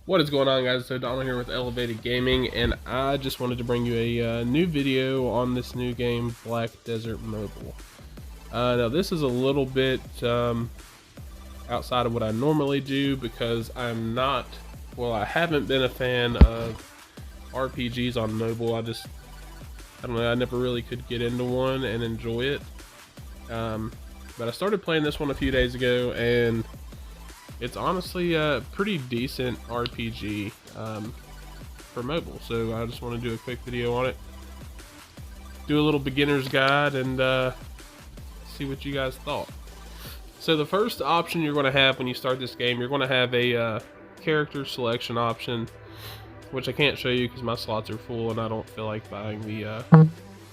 What is going on, guys? So Donald here with Elev8ted Gaming, and I just wanted to bring you a new video on this new game, Black Desert Mobile. Now this is a little bit outside of what I normally do because I haven't been a fan of RPGs on mobile. I don't know, I never really could get into one and enjoy it. But I started playing this one a few days ago, and it's honestly a pretty decent RPG for mobile, so I just want to do a quick video on it, do a little beginner's guide, and see what you guys thought. So the first option you're going to have when you start this game, you're going to have a character selection option, which I can't show you because my slots are full and I don't feel like buying the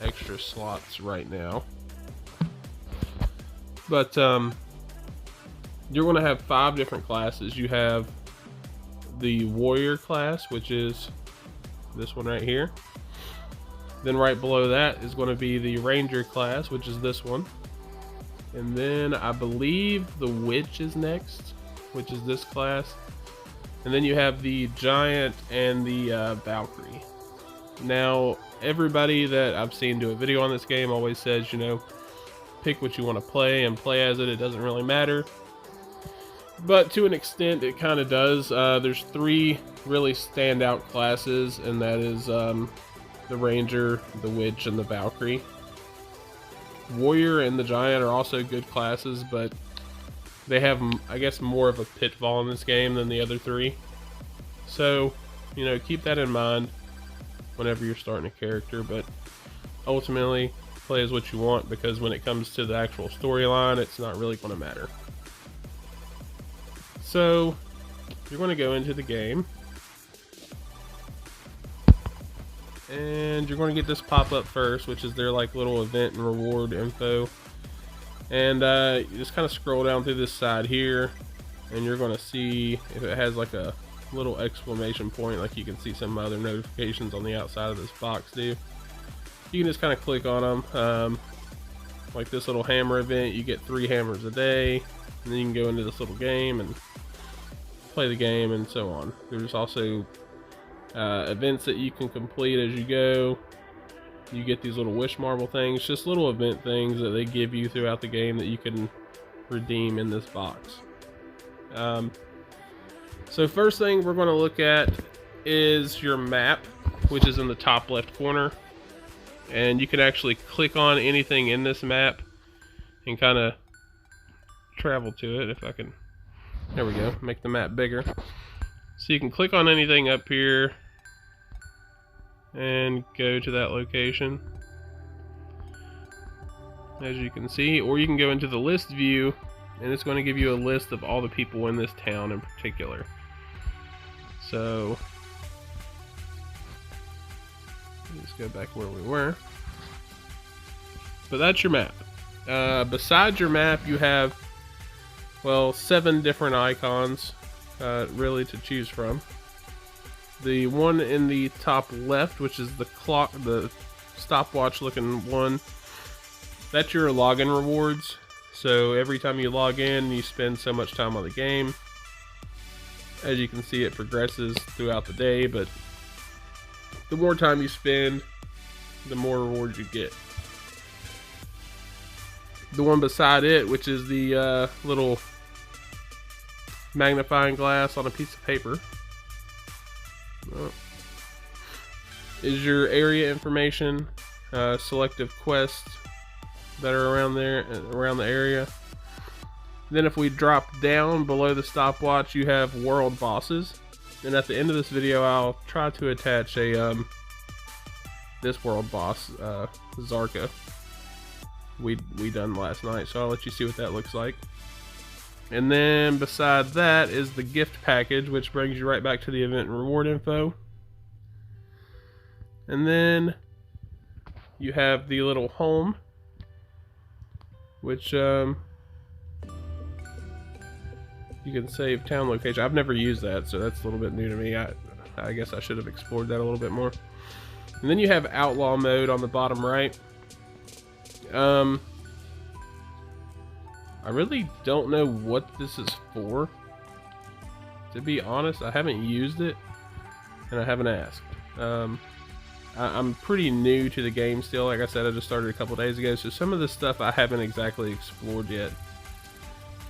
extra slots right now. But you're going to have 5 different classes. You have the warrior class, which is this one right here. Then right below that is going to be the ranger class, which is this one. And then I believe the witch is next, which is this class. And then you have the giant and the Valkyrie. Now, everybody that I've seen do a video on this game always says, you know, pick what you want to play and play as it. It doesn't really matter. But to an extent, it kind of does. There's 3 really standout classes, and that is the Ranger, the Witch, and the Valkyrie. Warrior and the Giant are also good classes, but they have, I guess, more of a pitfall in this game than the other 3. So, you know, keep that in mind whenever you're starting a character, but ultimately, play as what you want, because when it comes to the actual storyline, it's not really going to matter. So, you're going to go into the game, and you're going to get this pop-up first, which is their like little event and reward info. And you just kind of scroll down through this side here, and you're going to see if it has like a little exclamation point, like you can see some other notifications on the outside of this box do. You can just kind of click on them. Like this little hammer event, you get 3 hammers a day, and then you can go into this little game and play the game and so on. There's also events that you can complete as you go. You get these little wish marble things, just little event things that they give you throughout the game that you can redeem in this box. So first thing we're going to look at is your map, which is in the top left corner. And you can actually click on anything in this map and kind of travel to it. If I can, there we go, make the map bigger. So you can click on anything up here and go to that location, as you can see. Or you can go into the list view, and it's going to give you a list of all the people in this town in particular. So let's go back where we were. But that's your map. Besides your map, you have, well, 7 different icons really to choose from. The one in the top left, which is the clock, the stopwatch looking one, that's your login rewards. So every time you log in, you spend so much time on the game. As you can see, it progresses throughout the day, but the more time you spend, the more rewards you get. The one beside it, which is the little magnifying glass on a piece of paper, is your area information, selective quests that are around there, around the area. Then if we drop down below the stopwatch, you have world bosses. And at the end of this video, I'll try to attach a this world boss, Zarka. We done last night, so I'll let you see what that looks like. And then beside that is the gift package, which brings you right back to the event and reward info. And then you have the little home, which you can save town location. I've never used that, so that's a little bit new to me. I guess I should have explored that a little bit more. And then you have outlaw mode on the bottom right. I really don't know what this is for, To be honest, I haven't used it, and I haven't asked. I'm pretty new to the game still. Like I said, I just started a couple days ago, so some of this stuff I haven't exactly explored yet.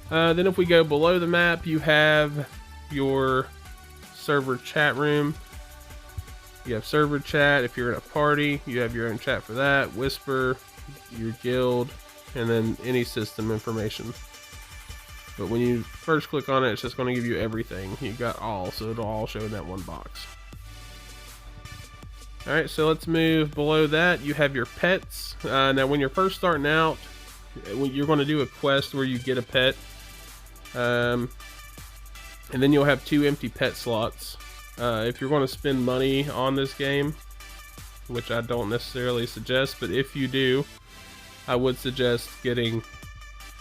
Then if we go below the map, you have your server chat room. You have server chat. If you're in a party, you have your own chat for that. Whisper, your guild, and then any system information. But when you first click on it, it's just going to give you everything. You got all, so it'll all show in that one box. Alright, so let's move below that. You have your pets. Now when you're first starting out, you're going to do a quest where you get a pet. And then you'll have 2 empty pet slots. If you're going to spend money on this game, which I don't necessarily suggest, but if you do, I would suggest getting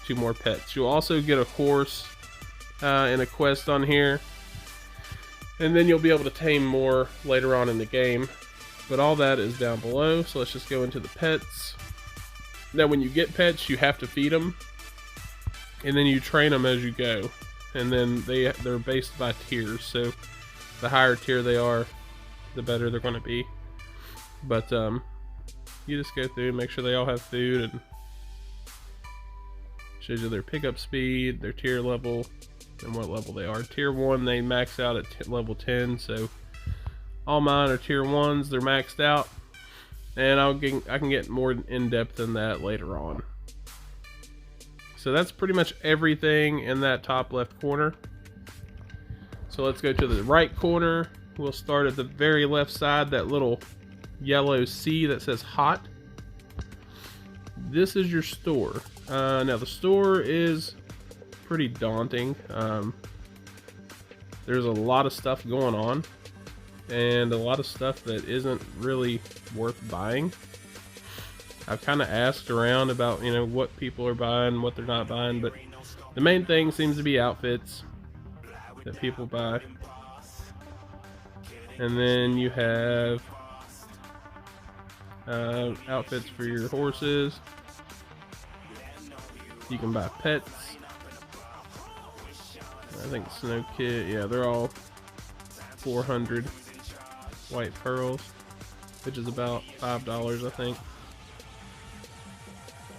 2 more pets. You'll also get a horse and a quest on here. And then you'll be able to tame more later on in the game. But all that is down below, so let's just go into the pets. Now when you get pets, you have to feed them, and then you train them as you go. And then they're based by tiers, so the higher tier they are, the better they're going to be. But you just go through and make sure they all have food, and shows you their pickup speed, their tier level, and what level they are. Tier 1 they max out at level 10, so all mine are tier 1s, they're maxed out, and I can get more in depth than that later on. So that's pretty much everything in that top left corner. So let's go to the right corner. We'll start at the very left side, that little yellow C that says hot. This is your store. Now the store is pretty daunting. There's a lot of stuff going on, and a lot of stuff that isn't really worth buying. I've kind of asked around about, you know, what people are buying, what they're not buying, but the main thing seems to be outfits that people buy. And then you have outfits for your horses. You can buy pets. I think Snow Kit, yeah, they're all 400 white pearls, which is about $5, I think.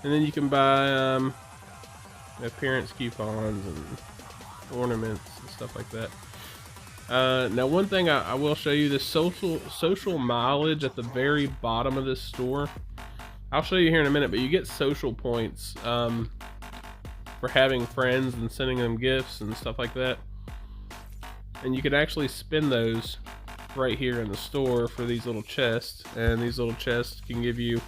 And then you can buy appearance coupons and ornaments and stuff like that. Now one thing I will show you, this social mileage at the very bottom of this store. I'll show you here in a minute, but you get social points for having friends and sending them gifts and stuff like that. And you can actually spend those right here in the store for these little chests, and these little chests can give you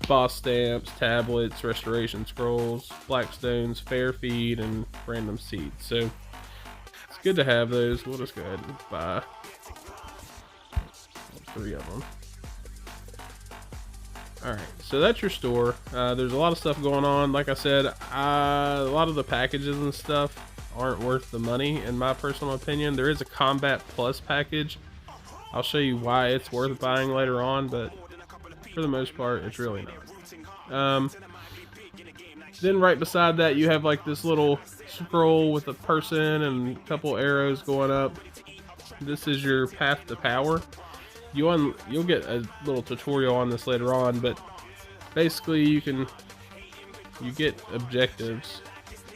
boss stamps, tablets, restoration scrolls, blackstones, fair feed, and random seeds. So it's good to have those. We'll just go ahead and buy 3 of them. Alright, so that's your store. There's a lot of stuff going on. Like I said, a lot of the packages and stuff aren't worth the money, in my personal opinion. There is a Combat Plus package. I'll show you why it's worth buying later on, but for the most part, it's really not. Then right beside that, you have like this little scroll with a person and a couple arrows going up. This is your path to power. You'll get a little tutorial on this later on, but basically you get objectives,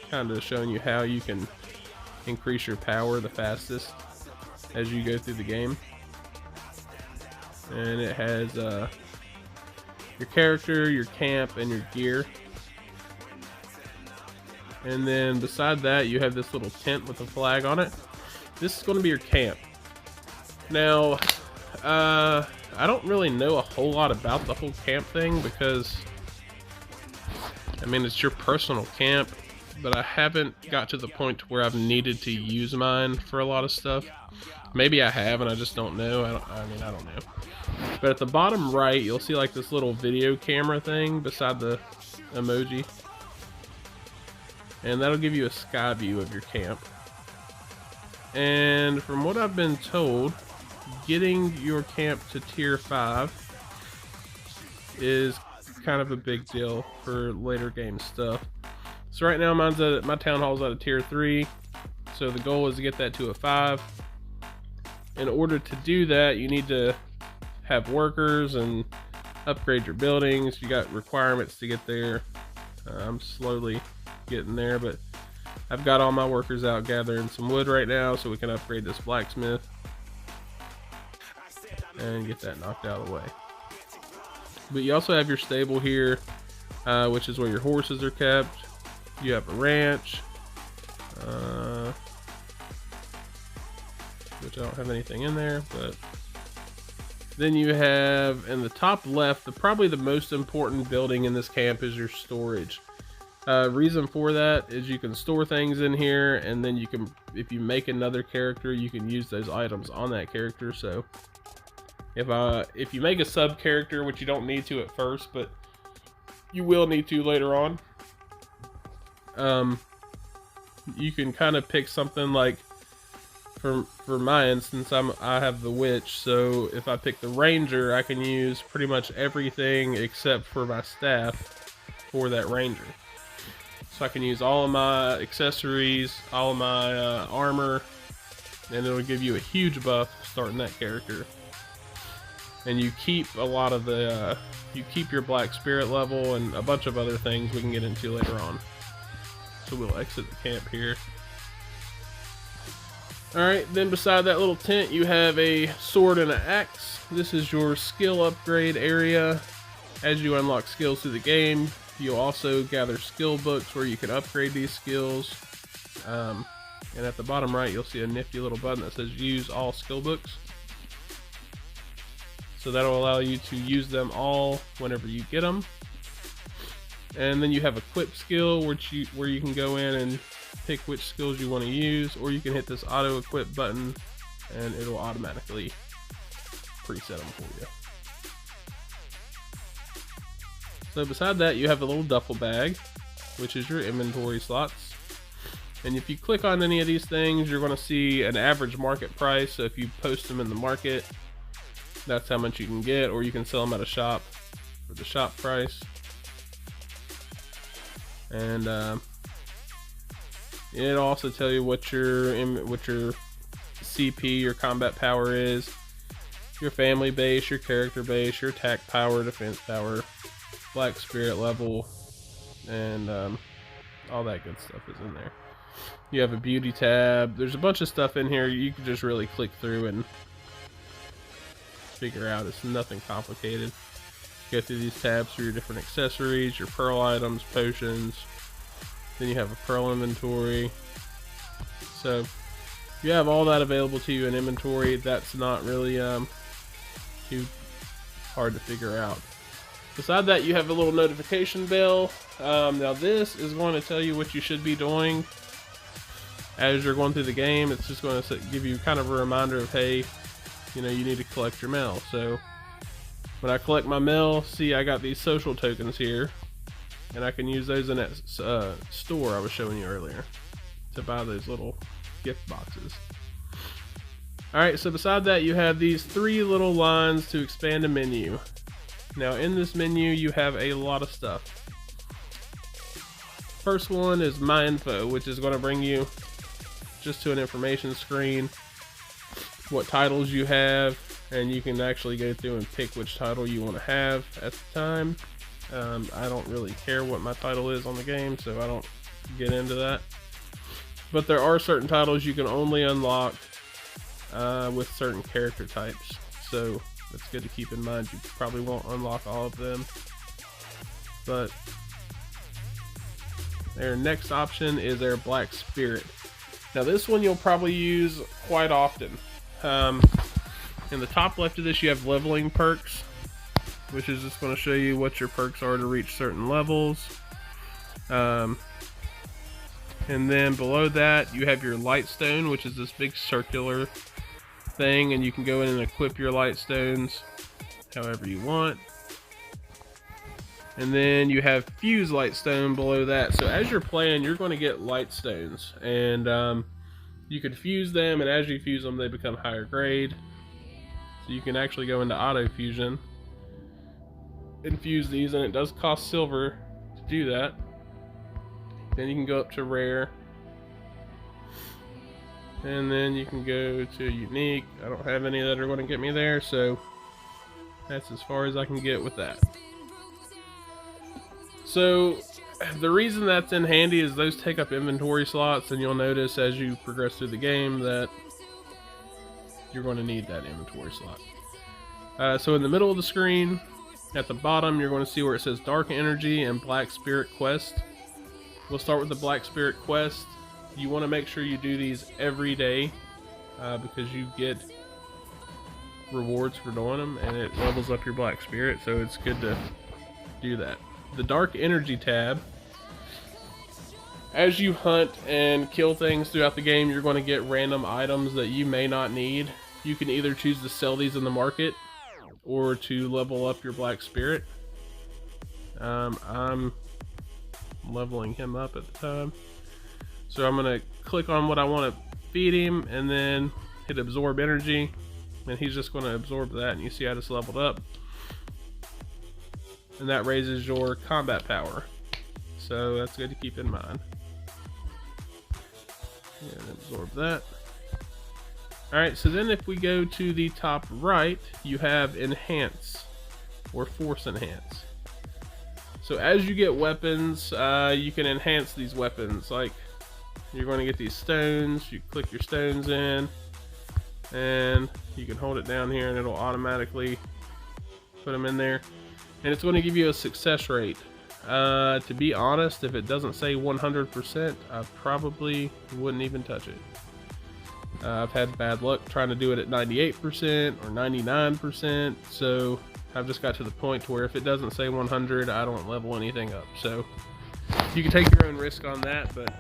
kind of showing you how you can increase your power the fastest as you go through the game. And it has your character, your camp, and your gear. And then beside that, you have this little tent with a flag on it. This is going to be your camp. Now, I don't really know a whole lot about the whole camp thing, because I mean, it's your personal camp, but I haven't got to the point where I've needed to use mine for a lot of stuff. Maybe I have and I just don't know. I mean, I don't know. But at the bottom right, you'll see like this little video camera thing beside the emoji, and that'll give you a sky view of your camp. And from what I've been told, getting your camp to tier 5 is kind of a big deal for later game stuff. So right now my town hall's at a tier 3, So the goal is to get that to a 5. In order to do that, you need to have workers and upgrade your buildings. You got requirements to get there. I'm slowly getting there, but I've got all my workers out gathering some wood right now so we can upgrade this blacksmith and get that knocked out of the way. But you also have your stable here, which is where your horses are kept. You have a ranch, which I don't have anything in there, but then you have in the top left, probably the most important building in this camp is your storage. Reason for that is you can store things in here, and then you can, if you make another character, you can use those items on that character. So if you make a sub character, which you don't need to at first, but you will need to later on, you can kind of pick something like, for my instance, I have the witch, so if I pick the ranger, I can use pretty much everything except for my staff for that ranger. So I can use all of my accessories, all of my armor, and it'll give you a huge buff starting that character. And you keep a lot of the, you keep your black spirit level and a bunch of other things we can get into later on. So we'll exit the camp here. Alright, then beside that little tent you have a sword and an axe. This is your skill upgrade area. As you unlock skills through the game, you'll also gather skill books where you can upgrade these skills. And at the bottom right you'll see a nifty little button that says use all skill books. So that'll allow you to use them all whenever you get them. And then you have equip skill, where you can go in and pick which skills you want to use, or you can hit this auto equip button and it'll automatically preset them for you. So beside that you have a little duffel bag, which is your inventory slots. And if you click on any of these things, you're going to see an average market price. So if you post them in the market, that's how much you can get, or you can sell them at a shop for the shop price. And it'll also tell you what your CP, your combat power is, your family base, your character base, your attack power, defense power, black spirit level, and all that good stuff is in there. You have a beauty tab. There's a bunch of stuff in here you can just really click through and figure out. It's nothing complicated. Go through these tabs for your different accessories, your pearl items, potions. Then you have a pearl inventory. So you have all that available to you in inventory. That's not really too hard to figure out. Beside that, you have a little notification bell. Now this is going to tell you what you should be doing as you're going through the game. It's just going to give you kind of a reminder of, hey, you know, you need to collect your mail. So when I collect my mail, see, I got these social tokens here, and I can use those in that store I was showing you earlier to buy those little gift boxes. Alright, so beside that you have these 3 little lines to expand a menu. Now in this menu you have a lot of stuff. First one is My Info, which is going to bring you just to an information screen, what titles you have, and you can actually go through and pick which title you want to have at the time. I don't really care what my title is on the game, so I don't get into that. But there are certain titles you can only unlock with certain character types, so that's good to keep in mind. You probably won't unlock all of them. But their next option is their Black Spirit. Now this one you'll probably use quite often. In the top left of this you have leveling perks, which is just going to show you what your perks are to reach certain levels. And then below that you have your Lightstone, which is this big circular thing, and you can go in and equip your Lightstones however you want. And then you have Fuse Lightstone below that. So as you're playing, you're going to get Lightstones, and you can fuse them, and as you fuse them they become higher grade. So you can actually go into auto fusion and fuse these, and it does cost silver to do that. Then you can go up to rare, And then you can go to unique. I don't have any that are going to get me there, so that's as far as I can get with that. So the reason that's in handy is those take up inventory slots, and you'll notice as you progress through the game that you're going to need that inventory slot. So in the middle of the screen, at the bottom, you're going to see where it says Dark Energy and Black Spirit Quest. We'll start with the Black Spirit Quest. You want to make sure you do these every day because you get rewards for doing them, and it levels up your Black Spirit, so it's good to do that. The Dark Energy tab, as you hunt and kill things throughout the game, you're going to get random items that you may not need. You can either choose to sell these in the market or to level up your Black Spirit. I'm leveling him up at the time, so I'm going to click on what I want to feed him and then hit absorb energy, and he's just going to absorb that, and you see I just leveled up, and that raises your combat power, so that's good to keep in mind. And absorb that. Alright, so then if we go to the top right, you have enhance or force enhance. So as you get weapons, you can enhance these weapons. Like, you're going to get these stones, you click your stones in, and you can hold it down here and it'll automatically put them in there. And it's going to give you a success rate. To be honest, if it doesn't say 100%, I probably wouldn't even touch it. I've had bad luck trying to do it at 98% or 99%, so I've just got to the point to where if it doesn't say 100, I don't level anything up. So you can take your own risk on that, but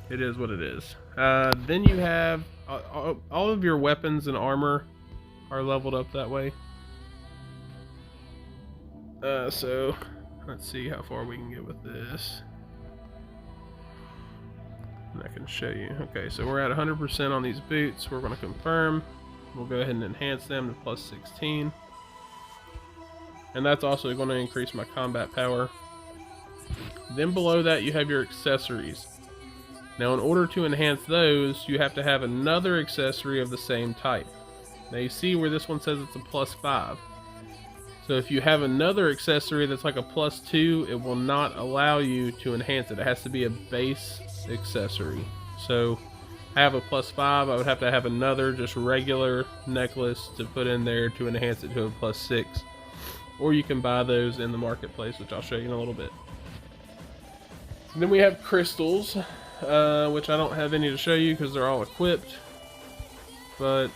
it is what it is. Then you have all of your weapons and armor are leveled up that way. So let's see how far we can get with this. And I can show you. Okay, so we're at 100% on these boots. We're going to confirm. We'll go ahead and enhance them to plus 16. And that's also going to increase my combat power. Then below that you have your accessories. Now in order to enhance those, you have to have another accessory of the same type. Now you see where this one says it's a plus 5. So if you have another accessory that's like a plus 2, it will not allow you to enhance it. It has to be a base accessory. So I have a plus 5, I would have to have another just regular necklace to put in there to enhance it to a plus 6. Or you can buy those in the marketplace, which I'll show you in a little bit. And then we have crystals, which I don't have any to show you because they're all equipped. But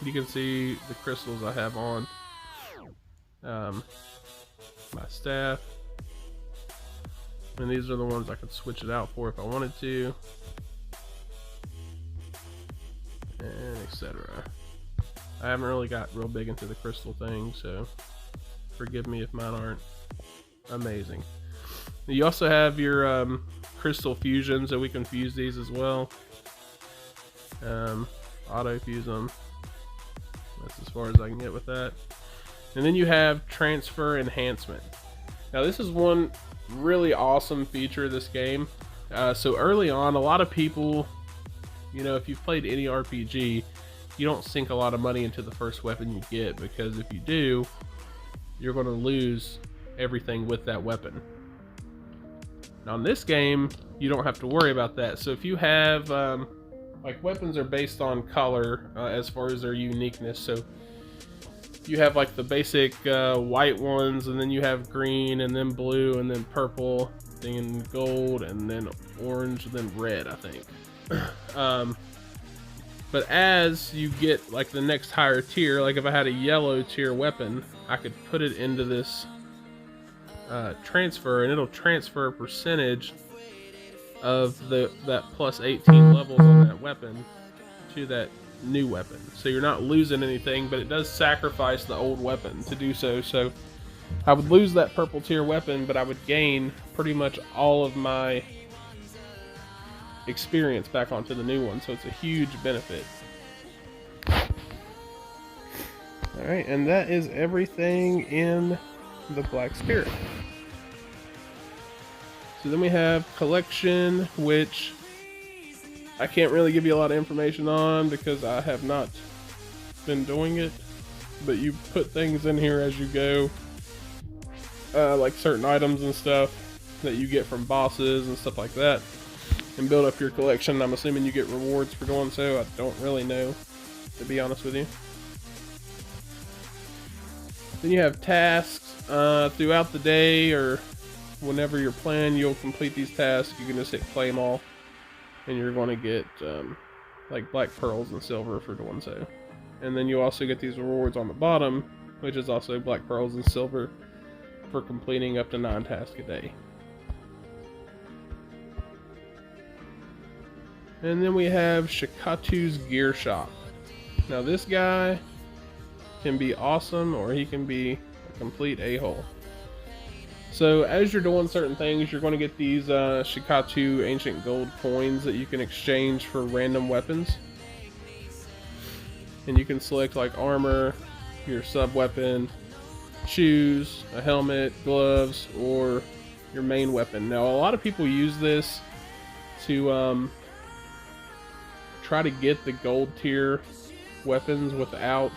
you can see the crystals I have on my staff. And these are the ones I could switch it out for if I wanted to. And etc. I haven't really got real big into the crystal thing, so forgive me if mine aren't amazing. You also have your crystal fusions, so we can fuse these as well. Auto fuse them. That's as far as I can get with that. And then you have transfer enhancement. Now this is one really awesome feature of this game. So early on, a lot of people, you know, if you've played any RPG, you don't sink a lot of money into the first weapon you get, because if you do, you're going to lose everything with that weapon. Now in this game, you don't have to worry about that. So if you have, like, weapons are based on color as far as their uniqueness. So you have like the basic white ones, and then you have green, and then blue, and then purple, then gold, and then orange, and then red, I think. But as you get like the next higher tier, like if I had a yellow tier weapon, I could put it into this transfer, and it'll transfer a percentage of that plus 18 levels on that weapon to that new weapon. So you're not losing anything, but it does sacrifice the old weapon to do so. So I would lose that purple tier weapon, but I would gain pretty much all of my experience back onto the new one, so it's a huge benefit. Alright, and that is everything in the Black Spirit. So then we have collection, which I can't really give you a lot of information on because I have not been doing it, but you put things in here as you go, like certain items and stuff that you get from bosses and stuff like that, and build up your collection. I'm assuming you get rewards for doing so. I don't really know, to be honest with you. Then you have tasks throughout the day, or whenever you're playing, you'll complete these tasks. You can just hit claim all, and you're going to get like black pearls and silver for doing so. And then you also get these rewards on the bottom, which is also black pearls and silver for completing up to 9 tasks a day. And then we have Shikatu's Gear Shop. Now this guy can be awesome, or he can be a complete a-hole. So as you're doing certain things, you're going to get these Shikatu ancient gold coins that you can exchange for random weapons. And you can select like armor, your sub weapon, shoes, a helmet, gloves, or your main weapon. Now a lot of people use this to try to get the gold tier weapons without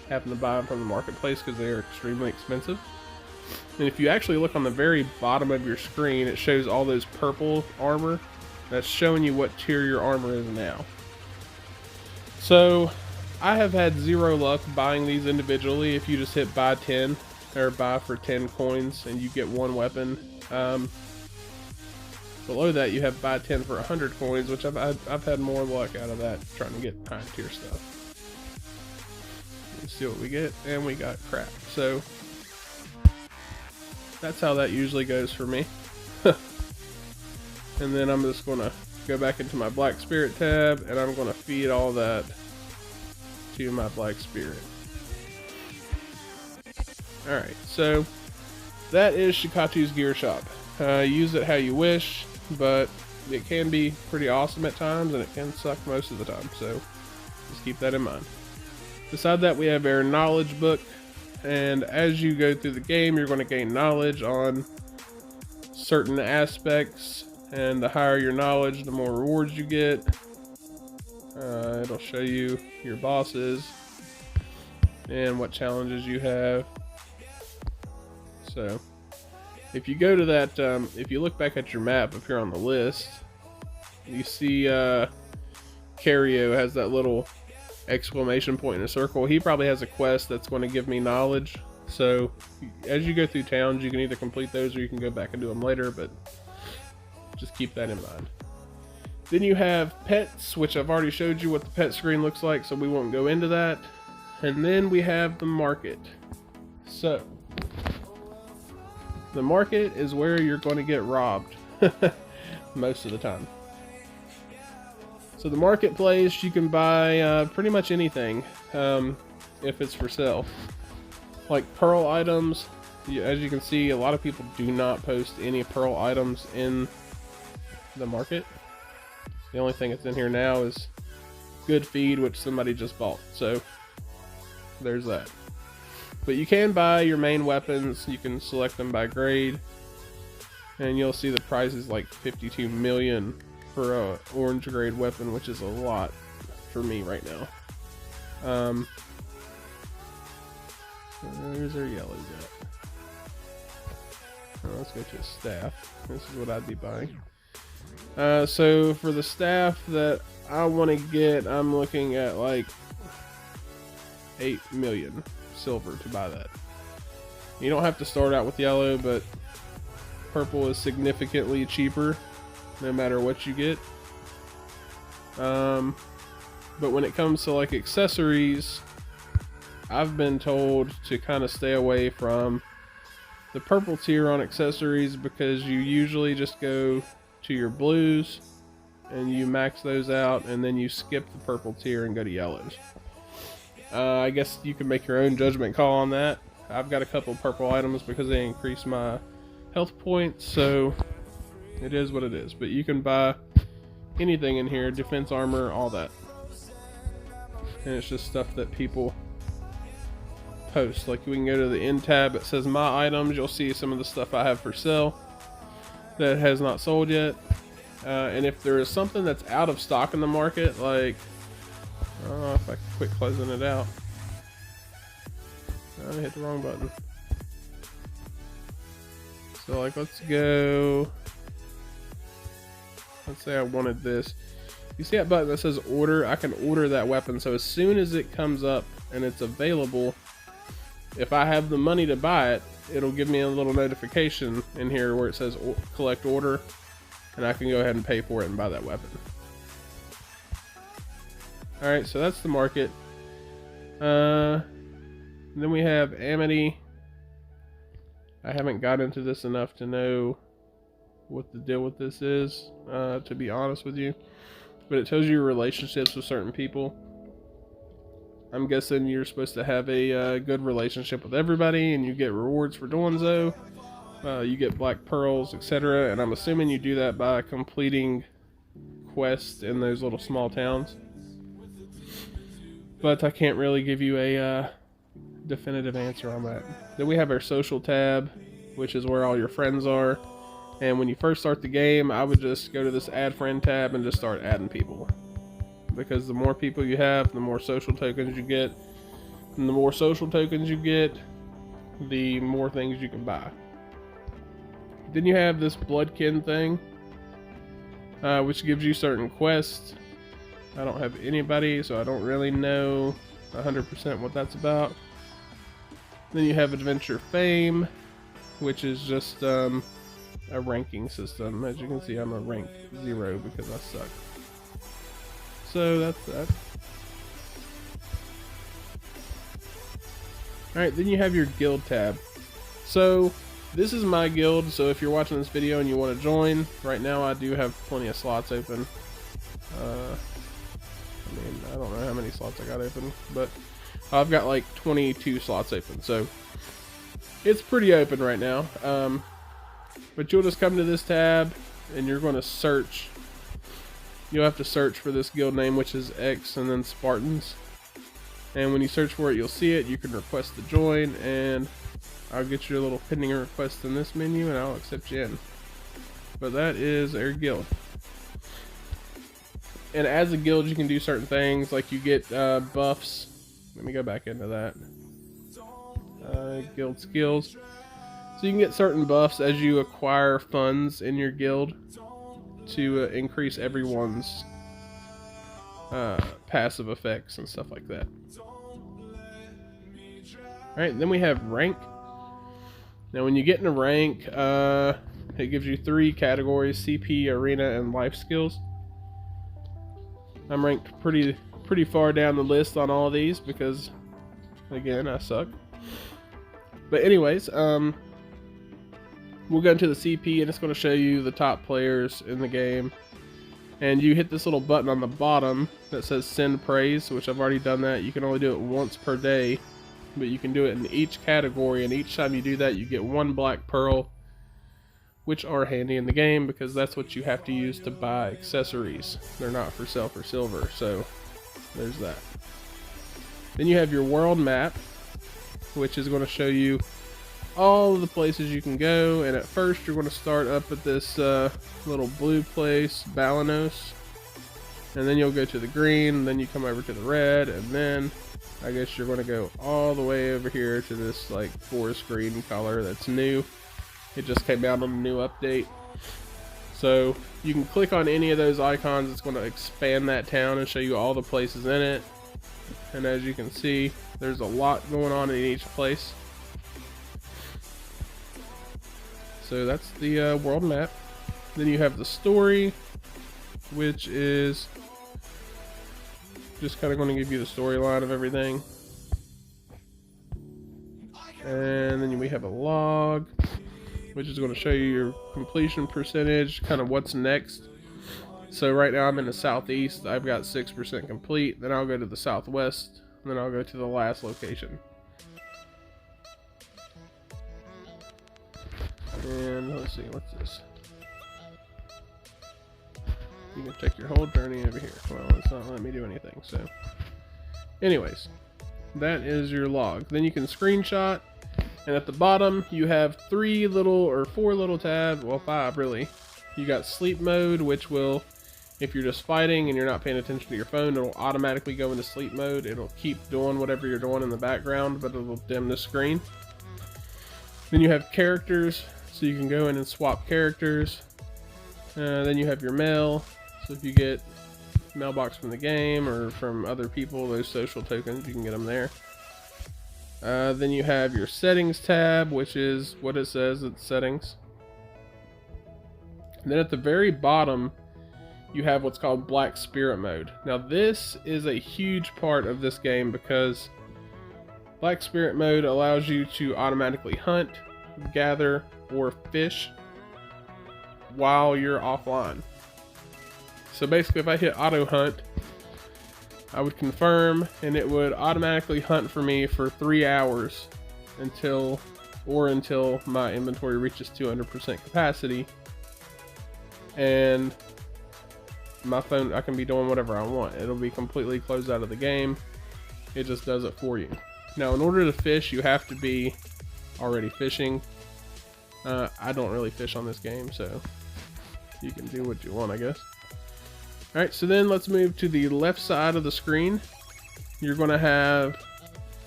having to buy them from the marketplace because they are extremely expensive. And if you actually look on the very bottom of your screen, it shows all those purple armor. That's showing you what tier your armor is now. So I have had 0 luck buying these individually. If you just hit buy 10 or buy for 10 coins and you get 1 weapon. Below that you have buy 10 for 100 coins, which I've had more luck out of that trying to get high tier stuff. Let's see what we get, and we got crap. So that's how that usually goes for me. And then I'm just gonna go back into my Black Spirit tab, and I'm gonna feed all that to my Black Spirit. Alright, so that is Shikatu's Gear Shop. Use it how you wish, but it can be pretty awesome at times, and it can suck most of the time, so just keep that in mind. Beside that, we have our knowledge book, and as you go through the game, you're going to gain knowledge on certain aspects, and the higher your knowledge, the more rewards you get. It'll show you your bosses and what challenges you have. So if you go to that, if you look back at your map up here on the list, you see Cario has that little exclamation point in a circle. He probably has a quest that's going to give me knowledge. So as you go through towns, you can either complete those or you can go back and do them later, but just keep that in mind. Then you have pets, which I've already showed you what the pet screen looks like, so we won't go into that. And then we have the market. So the market is where you're going to get robbed most of the time. So the marketplace, you can buy pretty much anything if it's for sale. Like pearl items, as you can see, a lot of people do not post any pearl items in the market. The only thing that's in here now is good feed, which somebody just bought. So there's that. But you can buy your main weapons. You can select them by grade, and you'll see the price is like 52 million for a orange grade weapon, which is a lot for me right now. Where's our yellow at? Let's go to a staff. This is what I'd be buying. So for the staff that I want to get, I'm looking at like 8 million silver to buy that. You don't have to start out with yellow, but purple is significantly cheaper no matter what you get. But when it comes to like accessories, I've been told to kind of stay away from the purple tier on accessories because you usually just go to your blues and you max those out, and then you skip the purple tier and go to yellows. I guess you can make your own judgment call on that. I've got a couple purple items because they increase my health points, so it is what it is. But you can buy anything in here, defense armor, all that. And it's just stuff that people post. Like we can go to the end tab, it says my items. You'll see some of the stuff I have for sale that has not sold yet. And if there is something that's out of stock in the market, like, if I can quit closing it out. I hit the wrong button. So like, let's go, let's say I wanted this. You see that button that says order? I can order that weapon. So as soon as it comes up and it's available, if I have the money to buy it, it'll give me a little notification in here where it says collect order, and I can go ahead and pay for it and buy that weapon. Alright, so that's the market. Then we have Amity. I haven't got into this enough to know what the deal with this is, to be honest with you. But it tells you your relationships with certain people. I'm guessing you're supposed to have a good relationship with everybody, and you get rewards for doing so. You get black pearls, etc. And I'm assuming you do that by completing quests in those little small towns. But I can't really give you a definitive answer on that. Then we have our social tab, which is where all your friends are. And when you first start the game, I would just go to this add friend tab and just start adding people. Because the more people you have, the more social tokens you get. And the more social tokens you get, the more things you can buy. Then you have this bloodkin thing, which gives you certain quests. I don't have anybody, so I don't really know 100% what that's about. Then you have Adventure Fame, which is just a ranking system. As you can see, I'm a rank 0 because I suck. So that's that. Alright, then you have your guild tab. So this is my guild, so if you're watching this video and you want to join, right now I do have plenty of slots open. I mean, I don't know how many slots I got open, but I've got like 22 slots open, so it's pretty open right now. But you'll just come to this tab and you're going to search. You'll have to search for this guild name, which is X and then Spartans. And when you search for it, you'll see it. You can request to join, and I'll get your little pending request in this menu and I'll accept you in. But that is our guild. And as a guild, you can do certain things, like you get buffs. Let me go back into that. Guild skills. So you can get certain buffs as you acquire funds in your guild to increase everyone's passive effects and stuff like that. Alright, then we have rank. Now when you get into rank, it gives you 3 categories: CP, arena, and life skills. I'm ranked pretty far down the list on all of these because, again, I suck. But anyways, we'll go into the CP and it's going to show you the top players in the game. And you hit this little button on the bottom that says send praise, which I've already done that. You can only do it once per day, but you can do it in each category, and each time you do that you get 1 black pearl, which are handy in the game because that's what you have to use to buy accessories. They're not for sale for silver, so there's that. Then you have your world map, which is going to show you all of the places you can go, and at first you're going to start up at this little blue place, Balanos, and then you'll go to the green, and then you come over to the red, and then I guess you're going to go all the way over here to this like forest green color that's new. It just came out on a new update. So you can click on any of those icons. It's going to expand that town and show you all the places in it. And as you can see, there's a lot going on in each place. So that's the world map. Then you have the story, which is just kind of going to give you the storyline of everything. And then we have a log, which is going to show you your completion percentage, kind of what's next. So right now I'm in the southeast. I've got 6% complete. Then I'll go to the southwest. And then I'll go to the last location. And let's see, what's this? You can check your whole journey over here. Well, it's not letting me do anything, so. Anyways, that is your log. Then you can screenshot. And at the bottom, you have 4 little tabs, well 5 really, You got sleep mode, which will, if you're just fighting and you're not paying attention to your phone, it'll automatically go into sleep mode. It'll keep doing whatever you're doing in the background, but it'll dim the screen. Then you have characters, so you can go in and swap characters. Then you have your mail, so if you get mailbox from the game or from other people, those social tokens, you can get them there. Then you have your settings tab, which is what it says, it's settings. And then at the very bottom, you have what's called Black Spirit mode. Now this is a huge part of this game because Black Spirit mode allows you to automatically hunt, gather, or fish while you're offline. So basically if I hit auto hunt, I would confirm and it would automatically hunt for me for 3 hours until my inventory reaches 200% capacity. And my phone, I can be doing whatever I want. It'll be completely closed out of the game. It just does it for you. Now in order to fish, you have to be already fishing. I don't really fish on this game, so you can do what you want, I guess. Alright, so then let's move to the left side of the screen. You're going to have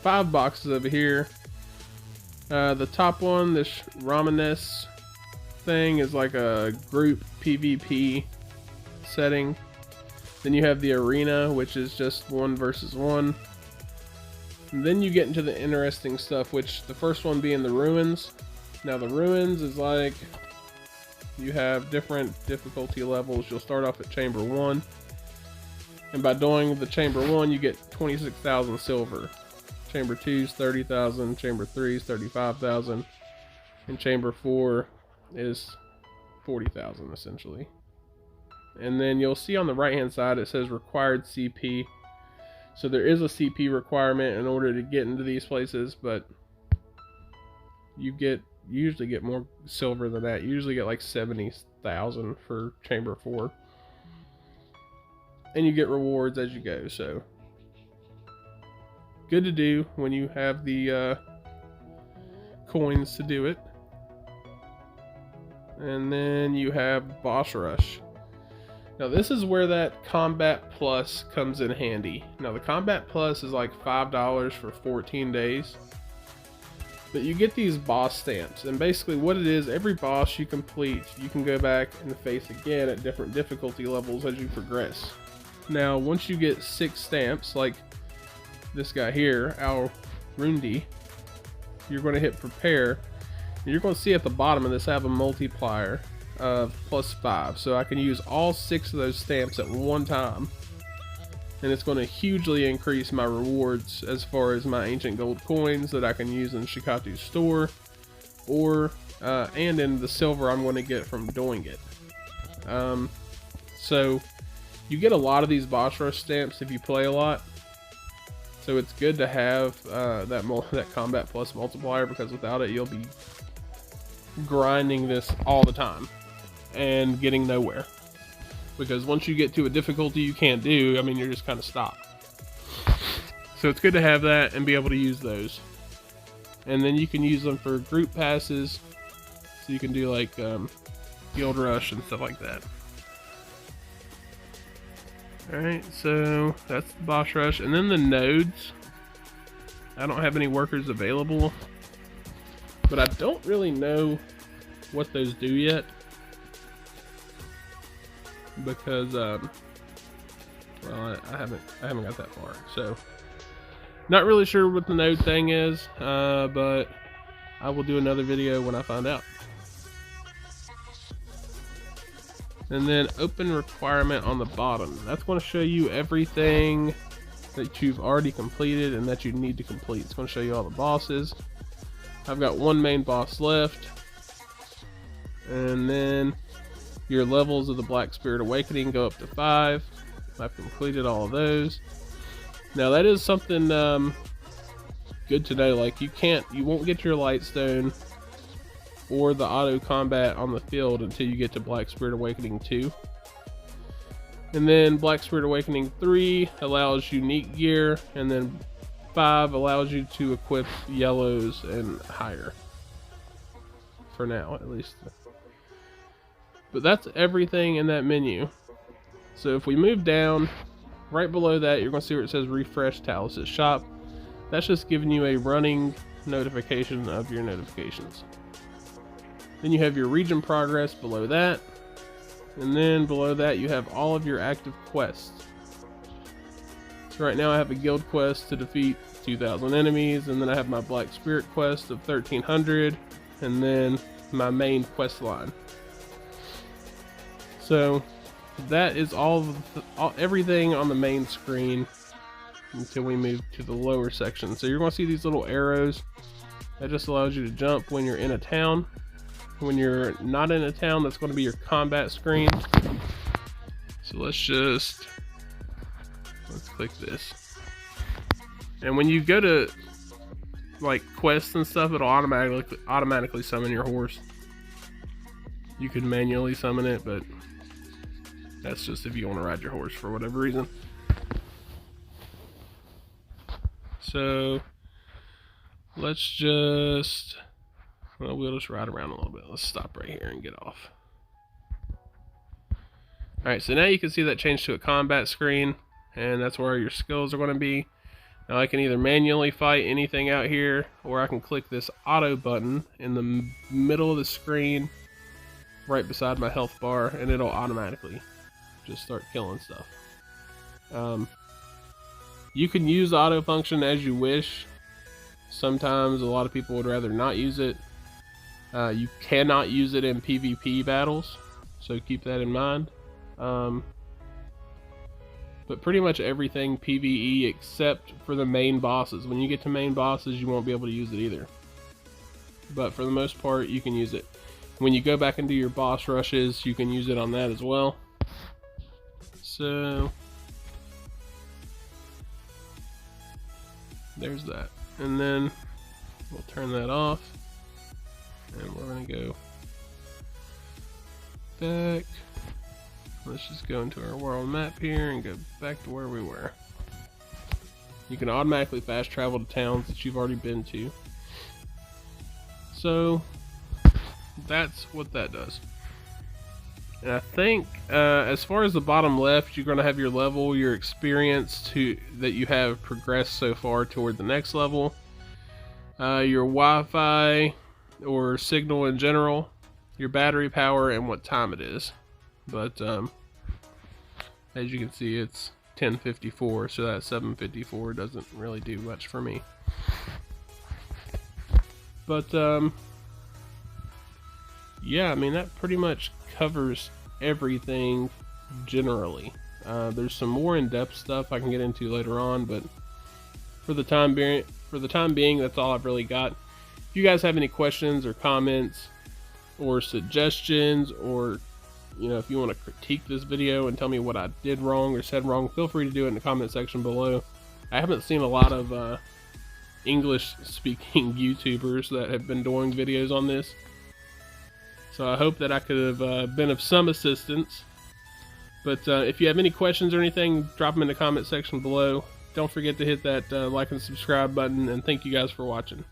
5 boxes over here. The top one, this Ramanes thing, is like a group PvP setting. Then you have the arena, which is just 1 versus 1. And then you get into the interesting stuff, which the first one being the ruins. Now the ruins is like, you have different difficulty levels. You'll start off at chamber 1, and by doing the chamber 1 you get 26,000 silver. Chamber 2 is 30,000, chamber 3 is 35,000, and chamber 4 is 40,000 essentially. And then you'll see on the right hand side it says required CP. So there is a CP requirement in order to get into these places, but you usually get more silver than that. You usually get like 70,000 for chamber 4, and you get rewards as you go, so good to do when you have the coins to do it. And then you have boss rush. Now this is where that combat plus comes in handy. Now the combat plus is like $5 for 14 days. But you get these boss stamps, and basically what it is, every boss you complete, you can go back and face again at different difficulty levels as you progress. Now, once you get 6 stamps, like this guy here, Al Rundi, you're going to hit prepare, and you're going to see at the bottom of this I have a multiplier of +5. So I can use all 6 of those stamps at one time, and it's going to hugely increase my rewards as far as my ancient gold coins that I can use in Shikatu's store, or and in the silver I'm going to get from doing it. So you get a lot of these boss rush stamps if you play a lot, so it's good to have that combat plus multiplier, because without it you'll be grinding this all the time and getting nowhere. Because once you get to a difficulty you can't do, I mean, you're just kind of stopped. So it's good to have that and be able to use those. And then you can use them for group passes, so you can do like Guild Rush and stuff like that. Alright, so that's the boss rush. And then the nodes, I don't have any workers available, but I don't really know what those do yet, because well, I haven't got that far, so not really sure what the node thing is, but I will do another video when I find out. And then open requirement on the bottom, that's going to show you everything that you've already completed and that you need to complete. It's going to show you all the bosses. I've got 1 main boss left, and then your levels of the Black Spirit Awakening go up to 5. I've completed all of those. Now that is something good to know. Like you won't get your Lightstone or the auto combat on the field until you get to Black Spirit Awakening 2. And then Black Spirit Awakening 3 allows unique gear, and then 5 allows you to equip yellows and higher. For now, at least. But that's everything in that menu. So if we move down, right below that, you're going to see where it says refresh Talos' shop. That's just giving you a running notification of your notifications. Then you have your region progress below that. And then below that you have all of your active quests. So right now I have a guild quest to defeat 2,000 enemies, and then I have my Black Spirit quest of 1,300, and then my main quest line. So that is everything on the main screen until we move to the lower section. So you're going to see these little arrows. That just allows you to jump when you're in a town. When you're not in a town, that's going to be your combat screen. So let's click this. And when you go to like quests and stuff, it'll automatically summon your horse. You could manually summon it, but that's just if you want to ride your horse for whatever reason. So let's just, well, we'll just ride around a little bit. Let's stop right here and get off. Alright, so now you can see that changed to a combat screen, and that's where your skills are going to be. Now I can either manually fight anything out here, or I can click this auto button in the middle of the screen right beside my health bar, and it'll automatically just start killing stuff. You can use the auto function as you wish. Sometimes a lot of people would rather not use it. You cannot use it in PvP battles, so keep that in mind. But pretty much everything PvE except for the main bosses. When you get to main bosses, you won't be able to use it either. But for the most part, you can use it. When you go back and do your boss rushes, you can use it on that as well. So there's that. And then we'll turn that off. And we're going to go back. Let's just go into our world map here and go back to where we were. You can automatically fast travel to towns that you've already been to. So that's what that does. And I think as far as the bottom left, you're going to have your level, your experience that you have progressed so far toward the next level. Your Wi-Fi or signal in general, your battery power, and what time it is. But as you can see, it's 10:54, so that 7:54 doesn't really do much for me. But yeah, I mean, that pretty much covers everything generally. There's some more in-depth stuff I can get into later on, but for the time being, that's all I've really got. If you guys have any questions or comments or suggestions, or if you want to critique this video and tell me what I did wrong or said wrong, feel free to do it in the comment section below. I haven't seen a lot of English-speaking YouTubers that have been doing videos on this, so I hope that I could have been of some assistance. But if you have any questions or anything, drop them in the comment section below. Don't forget to hit that like and subscribe button, and thank you guys for watching.